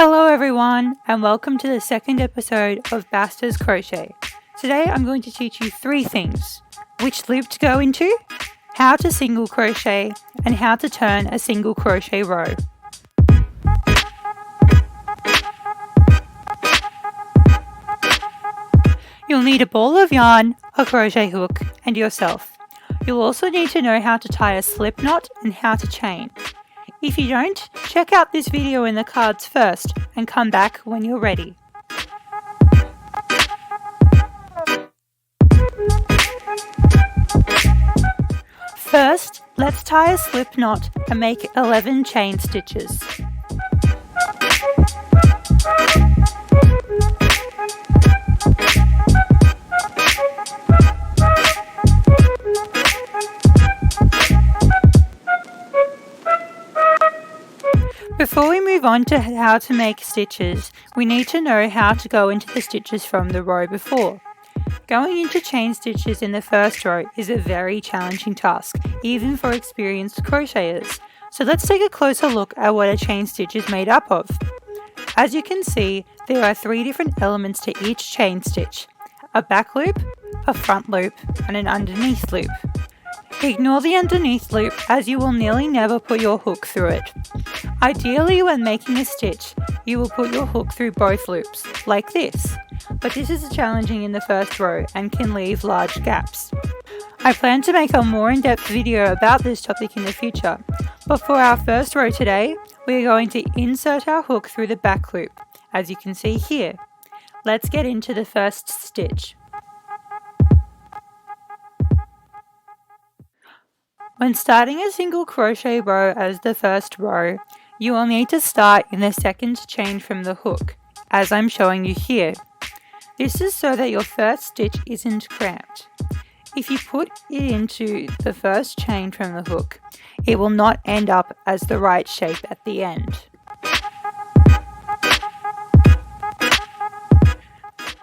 Hello everyone, and welcome to the second episode of Basdoescrochet. Today I'm going to teach you 3 things: which loop to go into, how to single crochet, and how to turn a single crochet row. You'll need a ball of yarn, a crochet hook, and yourself. You'll also need to know how to tie a slip knot and how to chain. If you don't, check out this video in the cards first and come back when you're ready. First, let's tie a slip knot and make 11 chain stitches. Before we move on to how to make stitches, we need to know how to go into the stitches from the row before. Going into chain stitches in the first row is a very challenging task, even for experienced crocheters. So let's take a closer look at what a chain stitch is made up of. As you can see, there are 3 different elements to each chain stitch: a back loop, a front loop, and an underneath loop. Ignore the underneath loop, as you will nearly never put your hook through it. Ideally, when making a stitch, you will put your hook through both loops, like this, but this is challenging in the first row and can leave large gaps. I plan to make a more in-depth video about this topic in the future, but for our first row today, we are going to insert our hook through the back loop, as you can see here. Let's get into the first stitch. When starting a single crochet row as the first row, you will need to start in the second chain from the hook, as I'm showing you here. This is so that your first stitch isn't cramped. If you put it into the first chain from the hook, it will not end up as the right shape at the end.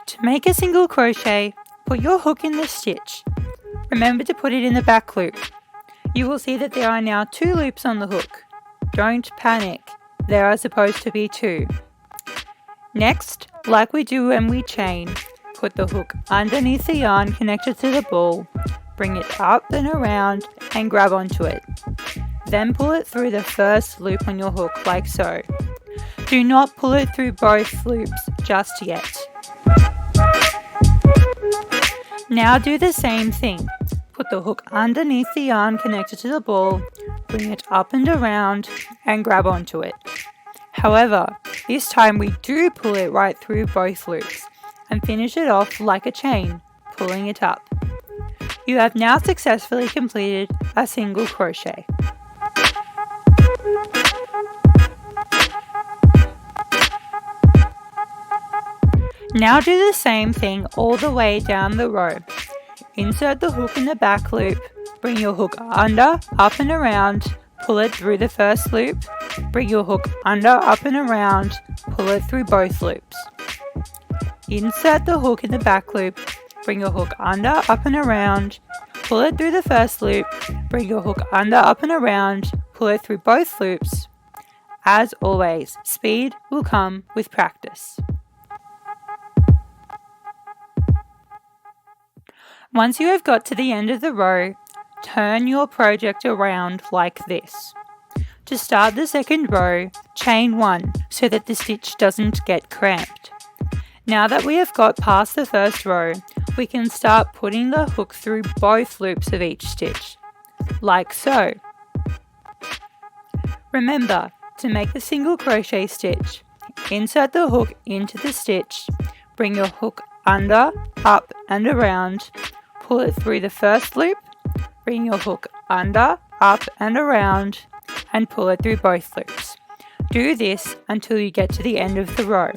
To make a single crochet, put your hook in the stitch. Remember to put it in the back loop. You will see that there are now 2 loops on the hook. Don't panic, there are supposed to be 2. Next, like we do when we chain, put the hook underneath the yarn connected to the ball, bring it up and around and grab onto it. Then pull it through the first loop on your hook like so. Do not pull it through both loops just yet. Now do the same thing. Put the hook underneath the yarn connected to the ball, bring it up and around, and grab onto it. However, this time we do pull it right through both loops, and finish it off like a chain, pulling it up. You have now successfully completed a single crochet. Now do the same thing all the way down the row. Insert the hook in the back loop, bring your hook under, up and around, pull it through the first loop, bring your hook under, up and around, pull it through both loops. Insert the hook in the back loop, bring your hook under, up and around, pull it through the first loop, bring your hook under, up and around, pull it through both loops. As always, speed will come with practice. Once you have got to the end of the row, turn your project around like this. To start the second row, chain 1 so that the stitch doesn't get cramped. Now that we have got past the first row, we can start putting the hook through both loops of each stitch, like so. Remember, to make the single crochet stitch, insert the hook into the stitch, bring your hook under, up and around, pull it through the first loop, bring your hook under, up and around, and pull it through both loops. Do this until you get to the end of the row.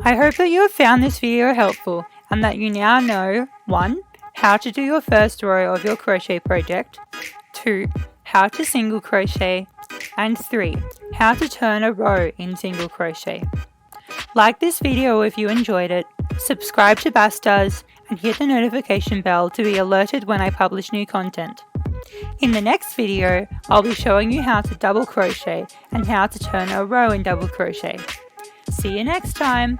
I hope that you have found this video helpful and that you now know 1. How to do your first row of your crochet project, 2. How to single crochet, and 3. How to turn a row in single crochet. Like this video if you enjoyed it, subscribe to Basdoes, and hit the notification bell to be alerted when I publish new content. In the next video, I'll be showing you how to double crochet and how to turn a row in double crochet. See you next time!